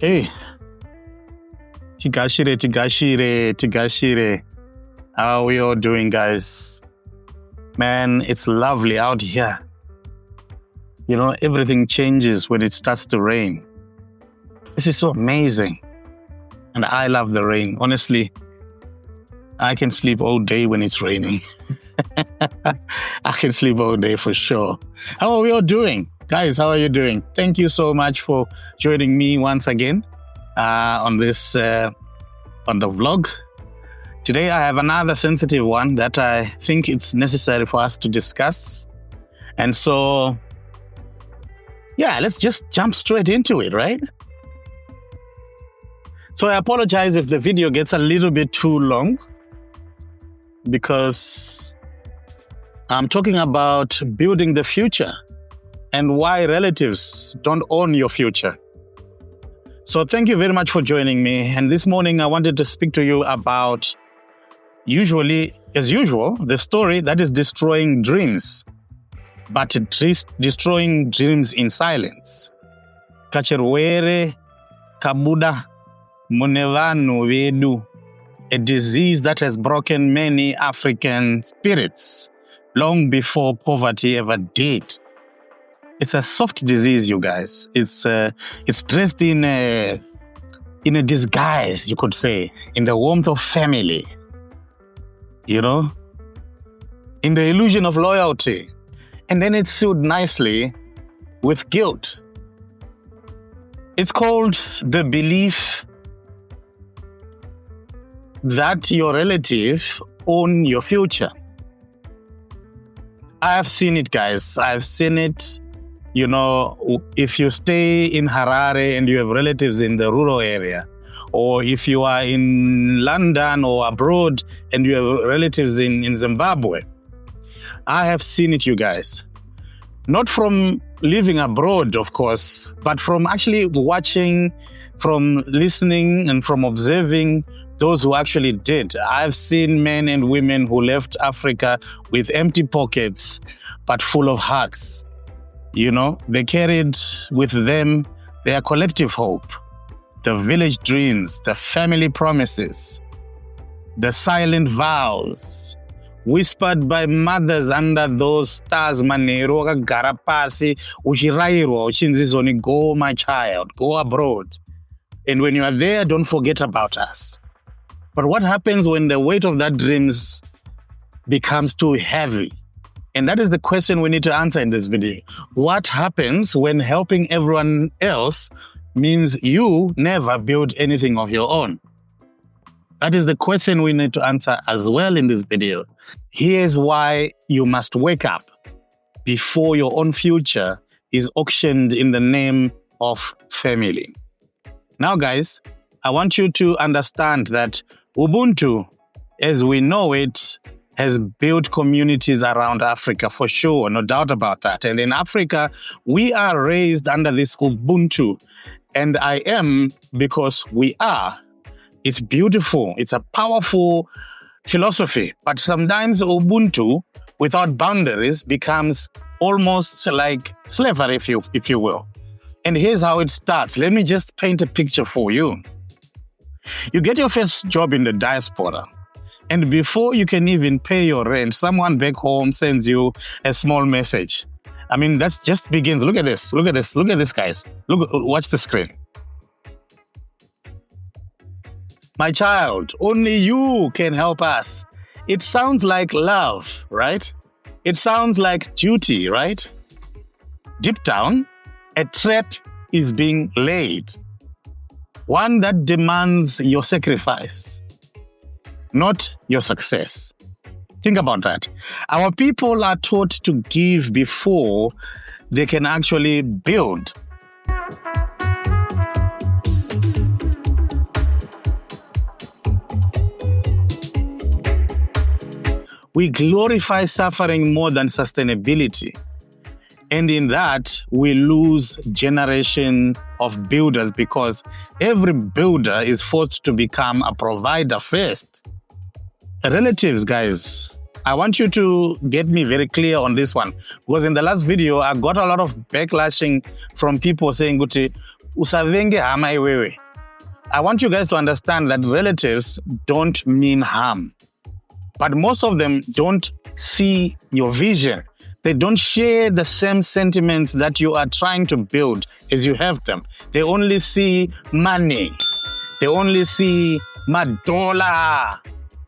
Hey, Tigashire. How are we all doing, guys? Man, it's lovely out here. You know, everything changes when it starts to rain. This is so amazing. And I love the rain. Honestly, I can sleep all day when it's raining. I can sleep all day for sure. How are we all doing? Guys, how are you doing? Thank you so much for joining me once again on this, on the vlog. Today I have another sensitive one that I think it's necessary for us to discuss. And so, yeah, let's just jump straight into it, right? So I apologize if the video gets a little bit too long because I'm talking about building the future and why relatives don't own your future. So thank you very much for joining me. And this morning I wanted to speak to you about, usually, as usual, the story that is destroying dreams, but destroying dreams in silence. Kacherwere kabuda munevanu vedu, a disease that has broken many African spirits long before poverty ever did. It's a soft disease, you guys. It's dressed in a disguise, you could say, in the warmth of family, you know, in the illusion of loyalty. And then it's sealed nicely with guilt. It's called the belief that your relative own your future. I have seen it, guys. I've seen it. You know, if you stay in Harare and you have relatives in the rural area, or if you are in London or abroad and you have relatives in Zimbabwe, I have seen it, you guys. Not from living abroad, of course, but from actually watching, from listening, and from observing those who actually did. I've seen men and women who left Africa with empty pockets, but full of hearts. You know, they carried with them their collective hope, the village dreams, the family promises, the silent vows, whispered by mothers under those stars, manero garapasi, uchirairwa, uchinzizoni, go my child, go abroad. And when you are there, don't forget about us. But what happens when the weight of that dreams becomes too heavy? And that is the question we need to answer in this video. What happens when helping everyone else means you never build anything of your own? That is the question we need to answer as well in this video. Here's why you must wake up before your own future is auctioned in the name of family. Now, guys, I want you to understand that Ubuntu, as we know it, has built communities around Africa for sure, no doubt about that. And in Africa, we are raised under this Ubuntu. And I am because we are. It's beautiful. It's a powerful philosophy. But sometimes Ubuntu, without boundaries, becomes almost like slavery, if you will. And here's how it starts. Let me just paint a picture for you. You get your first job in the diaspora. And before you can even pay your rent, someone back home sends you a small message. I mean, that just begins. Look at this. Look at this. Look at this, guys. Watch the screen. My child, only you can help us. It sounds like love, right? It sounds like duty, right? Deep down, a trap is being laid. One that demands your sacrifice, not your success. Think about that. Our people are taught to give before they can actually build. We glorify suffering more than sustainability. And in that, we lose generation of builders because every builder is forced to become a provider first. Relatives, guys, I want you to get me very clear on this one, because in the last video, I got a lot of backlashing from people saying, Guti, usavenge hama iwewe. I want you guys to understand that relatives don't mean harm. But most of them don't see your vision. They don't share the same sentiments that you are trying to build as you have them. They only see money. They only see my dollar.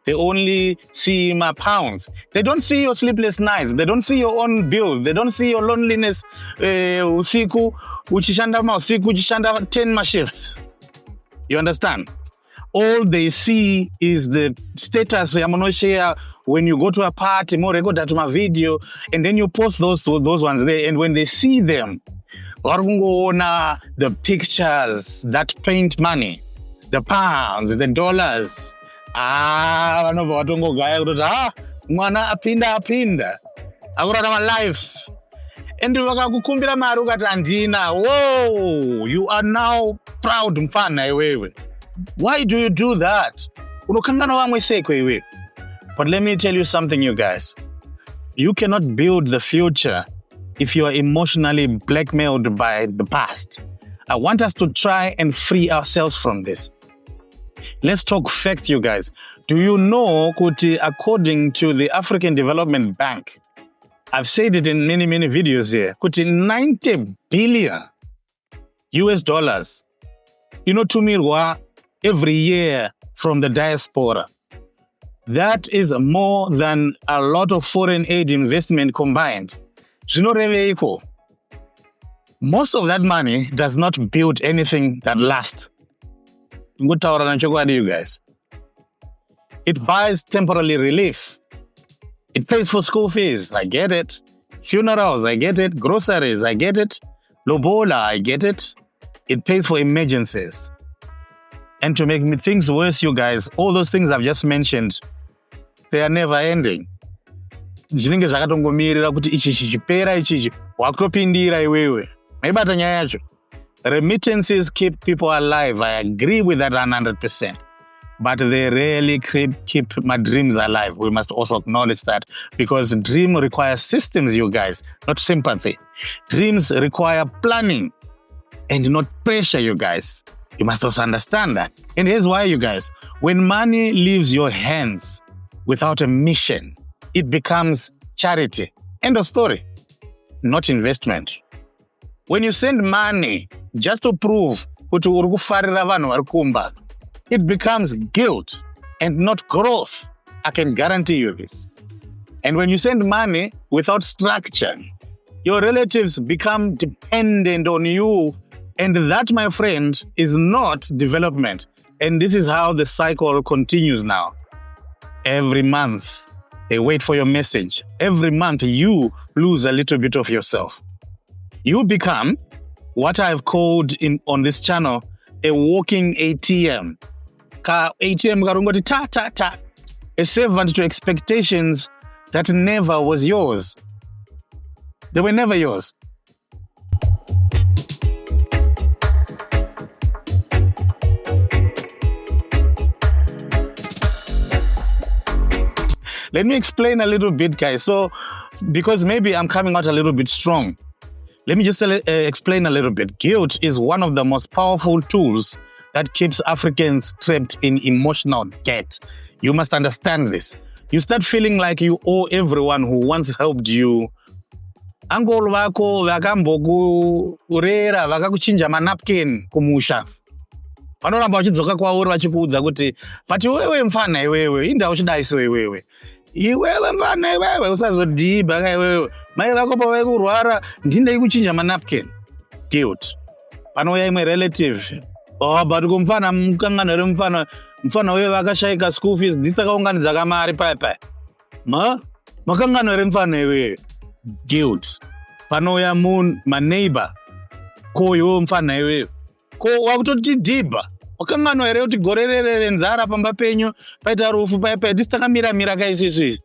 They only see my pounds. They don't see your sleepless nights. They don't see your own bills. They don't see your loneliness. Usiku, uchishanda usiku, uchishanda 10 shifts. You understand? All they see is the status share when you go to a party, more record to my video, and then you post those ones there. And when they see them, the pictures that paint money, the pounds, the dollars. Mwana apinda. Akurara my lives. And wakakukumbira mari ukati andina. Whoa, you are now proud mfana iwewe. Why do you do that? But let me tell you something, you guys. You cannot build the future if you are emotionally blackmailed by the past. I want us to try and free ourselves from this. Let's talk facts, you guys. Do you know, Kuti, according to the African Development Bank, I've said it in many videos here, Kuti, 90 billion US dollars, tumirwa every year from the diaspora. That is more than a lot of foreign aid investment combined. Most of that money does not build anything that lasts. You guys. It buys temporary relief. It pays for school fees. I get it. Funerals, I get it. Groceries, I get it. Lobola, I get it. It pays for emergencies. And to make things worse, you guys, all those things I've just mentioned, they are never ending. Remittances keep people alive. I agree with that 100%. But they rarely keep my dreams alive. We must also acknowledge that, because dream requires systems, you guys, not sympathy. Dreams require planning and not pressure, you guys. You must also understand that. And here's why, you guys. When money leaves your hands without a mission, it becomes charity. End of story. Not investment. When you send money just to prove it becomes guilt and not growth. I can guarantee you this. And when you send money without structure, your relatives become dependent on you. And that, my friend, is not development. And this is how the cycle continues now. Every month, they wait for your message. Every month, you lose a little bit of yourself. You become what I've called on this channel a walking ATM. ATM, a servant to expectations that never was yours. They were never yours. Let me explain a little bit, guys. So, because maybe I'm coming out a little bit strong, let me just explain a little bit. Guilt is one of the most powerful tools that keeps Africans trapped in emotional debt. You must understand this. You start feeling like you owe everyone who once helped you. Angolo vako vakamboku urera vakakuchinja manapkin kumusha. Vanoramba vachidzoka kwauri vachikuudza kuti pati wewe mfana iwewe inda uchidaiso iwewe. Iwewe mfana iwewe usazodhiba ka iwewe. Mai vako pavakurwara ndinda kuchinja manapkin. Guilt. Panouya imwe relative. But kumfana mukangano remfana wewe vakashaika school fees dzitakaunganidza kamari paipai. Makangano remfana iwewe. Guilt. Panouya my neighbor. Ko iwe mfana iwewe. Ko wakutoti dhibha. Wakangano here kuti gore rerere nzara pamba penyu paita rufu paipai dzitakamira kaisisi.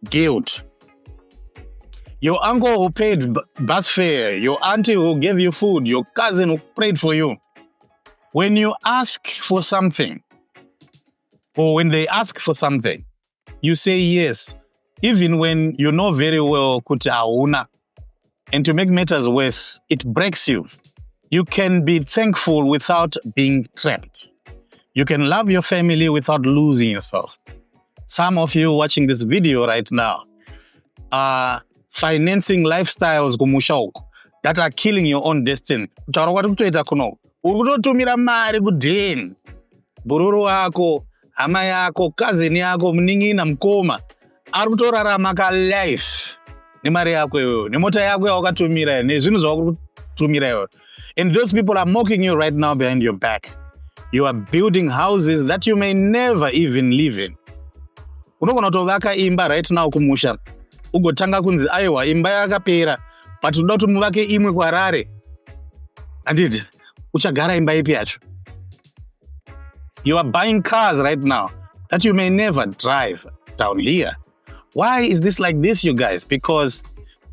Guilt. Your uncle who paid bus fare, your auntie who gave you food, your cousin who prayed for you. When you ask for something, or when they ask for something, you say yes, even when you know very well kuti hauna. And to make matters worse, it breaks you. You can be thankful without being trapped. You can love your family without losing yourself. Some of you watching this video right now are financing lifestyles that are killing your own destiny. Urukutotumira mari kudheni. Bururu wako, hama yako, cousin yako, mning'ina mkoma. Arukutorarama ka life. Ni mari yako yo. Ni mota yako yawakatumira. Ni zvinhu zvawakatumira yo. And those people are mocking you right now behind your back. You are building houses that you may never even live in. Unogona kutovaka imba right now kumusha. Ugotanga kunzi aiwa imba yakapera. But unoda kuti muvake imwe kuHarare. Anditi, uchagara imba ipi yacho? You are buying cars right now that you may never drive down here. Why is this like this, you guys? Because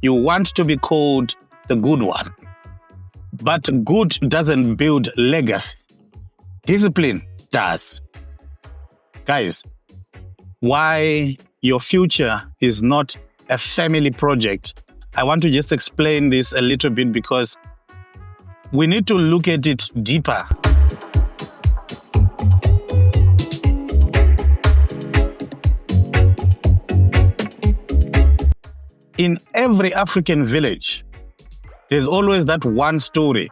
you want to be called the good one. But good doesn't build legacy. Discipline does. Guys, why your future is not a family project, I want to just explain this a little bit because we need to look at it deeper. In every African village, there's always that one story.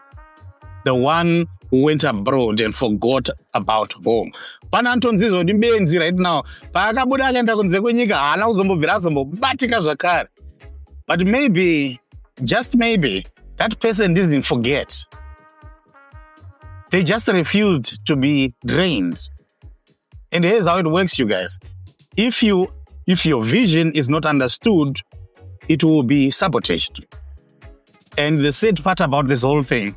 The one who went abroad and forgot about home. Panantonzizo ndimbenzi right now. Paakabuda akaenda kunze kwenyika haana kuzombobvira azombobatika zvakare. But maybe, just maybe, that person didn't forget. They just refused to be drained. And here's how it works, you guys. If your vision is not understood, it will be sabotaged. And the sad part about this whole thing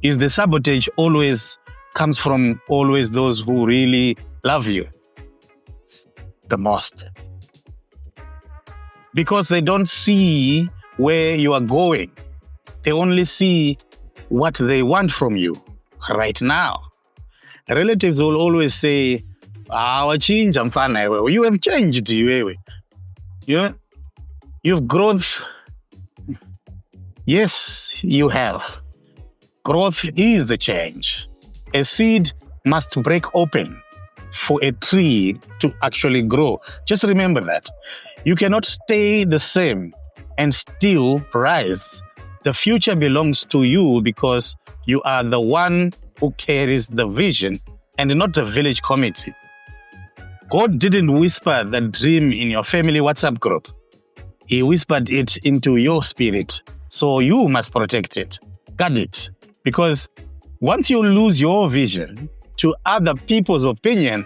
is the sabotage always comes from those who really love you the most. Because they don't see where you are going. They only see what they want from you right now. Relatives will always say, wachinja mfana iwewe. You have changed iwewe. You've grown. Yes, you have. Growth is the change. A seed must break open for a tree to actually grow. Just remember that. You cannot stay the same and still rise. The future belongs to you because you are the one who carries the vision and not the village committee. God didn't whisper the dream in your family WhatsApp group. He whispered it into your spirit. So you must protect it. Guard it. Because once you lose your vision to other people's opinion,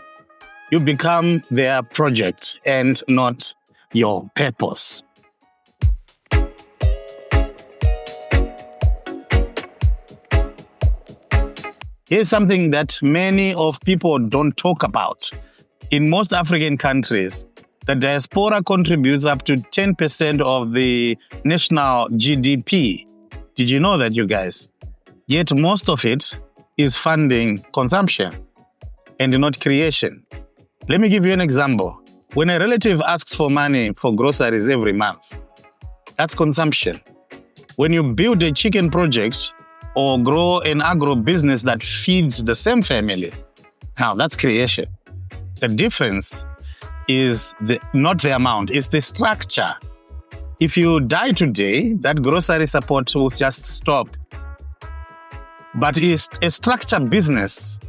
you become their project and not your purpose. Here's something that many of people don't talk about. In most African countries, the diaspora contributes up to 10% of the national GDP. Did you know that, you guys? Yet most of it is funding consumption and not creation. Let me give you an example. When a relative asks for money for groceries every month, that's consumption. When you build a chicken project or grow an agro business that feeds the same family, now that's creation. The difference is not the amount, it's the structure. If you die today, that grocery support will just stop. But it's a structured business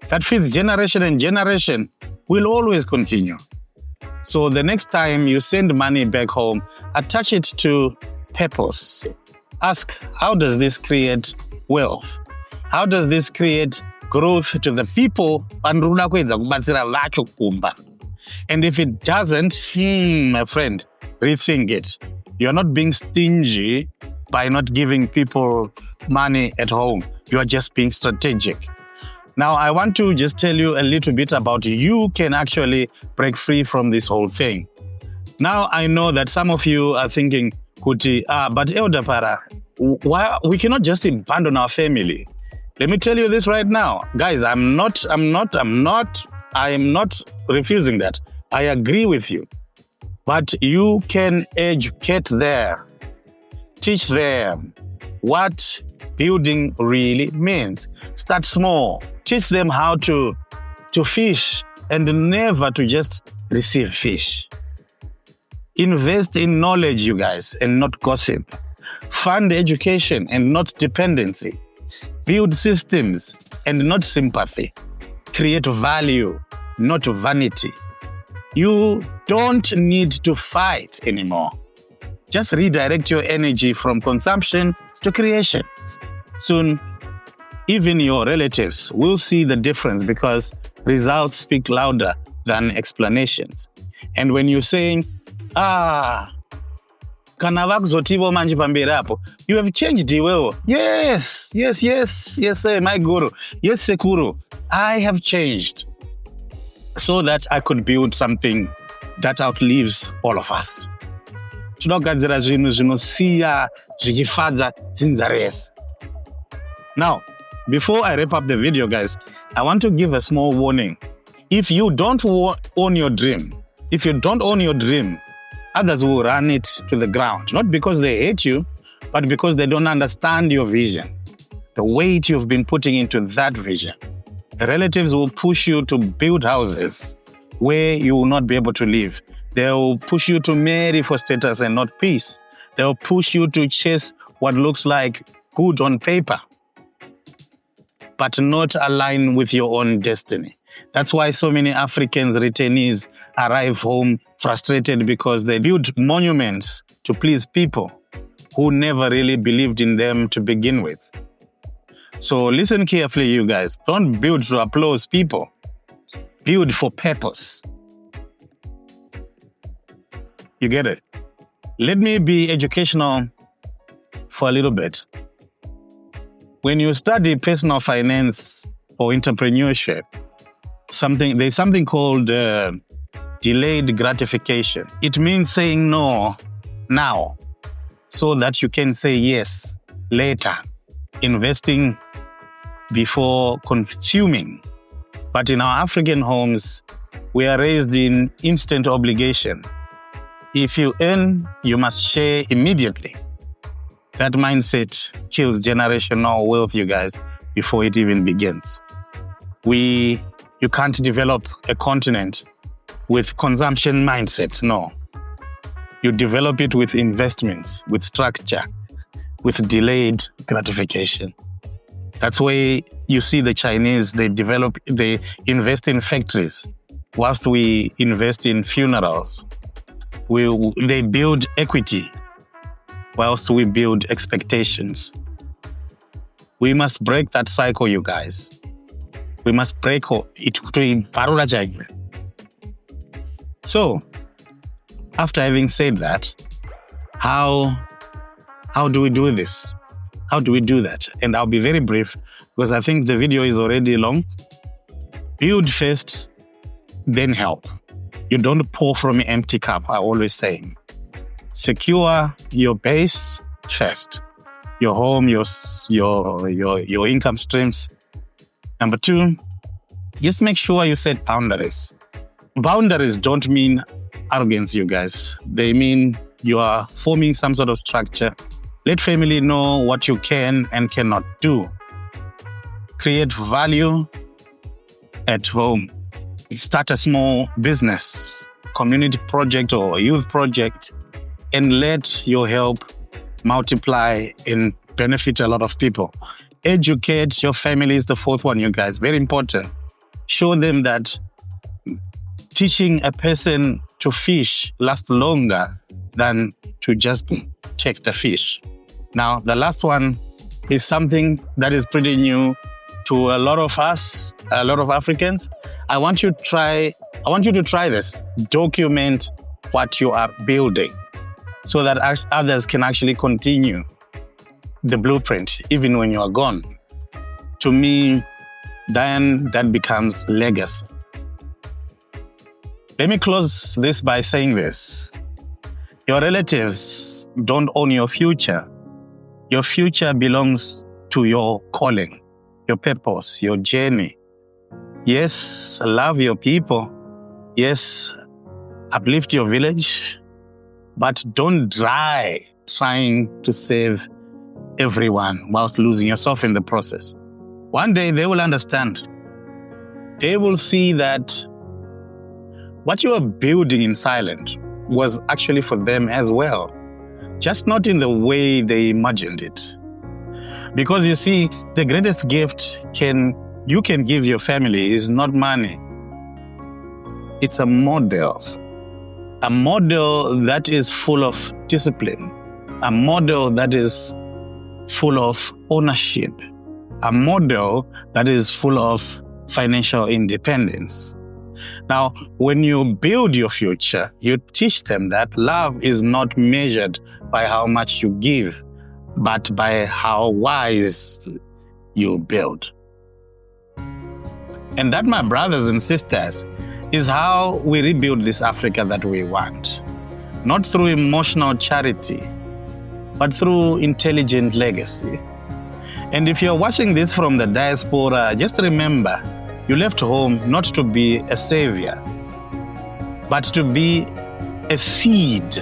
that feeds generation and generation will always continue. So the next time you send money back home, attach it to purpose. Ask, how does this create wealth? How does this create growth to the people? And if it doesn't, my friend, rethink it. You're not being stingy by not giving people money at home. You are just being strategic. Now, I want to just tell you a little bit about you can actually break free from this whole thing. Now, I know that some of you are thinking, Kuti, but Elder Para, why we cannot just abandon our family? Let me tell you this right now. Guys, I'm not refusing that. I agree with you. But you can educate them, teach them what building really means. Start small. Teach them how to fish and never to just receive fish. Invest in knowledge, you guys, and not gossip. Fund education and not dependency. Build systems and not sympathy. Create value, not vanity. You don't need to fight anymore. Just redirect your energy from consumption to creation. Soon, even your relatives will see the difference because results speak louder than explanations. And when you're saying, kana vakuzotivo manje pamberi apo, you have changed iwewo. Yes, sir, my guru. Yes, Sekuru, I have changed so that I could build something that outlives all of us. Tinogadzira zvinhu zvinosiya zvichifadza dzinzarese. Now, before I wrap up the video, guys, I want to give a small warning. If you don't own your dream, others will run it to the ground. Not because they hate you, but because they don't understand your vision, the weight you've been putting into that vision. The relatives will push you to build houses where you will not be able to live. They will push you to marry for status and not peace. They will push you to chase what looks like good on paper, but not align with your own destiny. That's why so many Africans, returnees, arrive home frustrated because they build monuments to please people who never really believed in them to begin with. So listen carefully, you guys. Don't build to applause people. Build for purpose. You get it? Let me be educational for a little bit. When you study personal finance or entrepreneurship, there's something called delayed gratification. It means saying no now so that you can say yes later. Investing before consuming. But in our African homes, we are raised in instant obligation. If you earn, you must share immediately. That mindset kills generational wealth, you guys, before it even begins. You can't develop a continent with consumption mindsets, no. You develop it with investments, with structure, with delayed gratification. That's why you see the Chinese, they invest in factories, whilst we invest in funerals. They build equity, whilst we build expectations. We must break that cycle, you guys. We must break it. So, after having said that, how do we do this? How do we do that? And I'll be very brief because I think the video is already long. Build first, then help. You don't pour from an empty cup, I always say. Secure your base first. Your home, your income streams. Number 2, just make sure you set boundaries. Boundaries don't mean arrogance, you guys. They mean you are forming some sort of structure. Let family know what you can and cannot do. Create value at home. Start a small business, community project or youth project, and let your help multiply and benefit a lot of people. Educate your family is the 4th one, you guys. Very important. Show them that teaching a person to fish lasts longer than to just take the fish. Now, the last one is something that is pretty new to a lot of us, a lot of Africans. I want you to try this. Document what you are building so that others can actually continue the blueprint even when you are gone. To me, then that becomes legacy. Let me close this by saying this. Your relatives don't own your future. Your future belongs to your calling, your purpose, your journey. Yes, love your people. Yes, uplift your village. But don't die trying to save everyone whilst losing yourself in the process. One day they will understand. They will see that what you are building in silence was actually for them as well, just not in the way they imagined it. Because you see, the greatest gift you can give your family is not money. It's a model that is full of discipline, a model that is full of ownership, a model that is full of financial independence. Now, when you build your future, you teach them that love is not measured by how much you give, but by how wise you build. And that, my brothers and sisters, is how we rebuild this Africa that we want. Not through emotional charity, but through intelligent legacy. And if you're watching this from the diaspora, just remember, you left home not to be a savior, but to be a seed.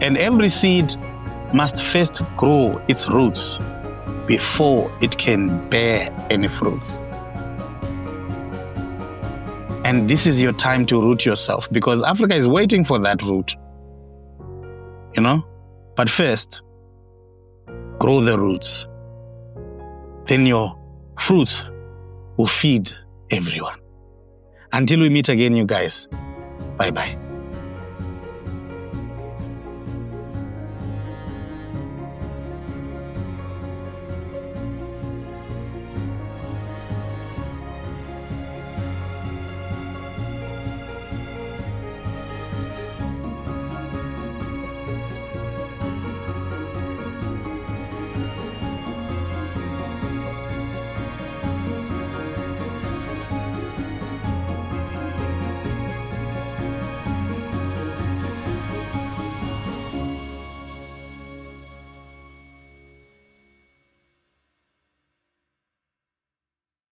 And every seed must first grow its roots before it can bear any fruits. And this is your time to root yourself, because Africa is waiting for that root. But first, grow the roots. Then your fruits will feed everyone. Until we meet again, you guys. Bye-bye.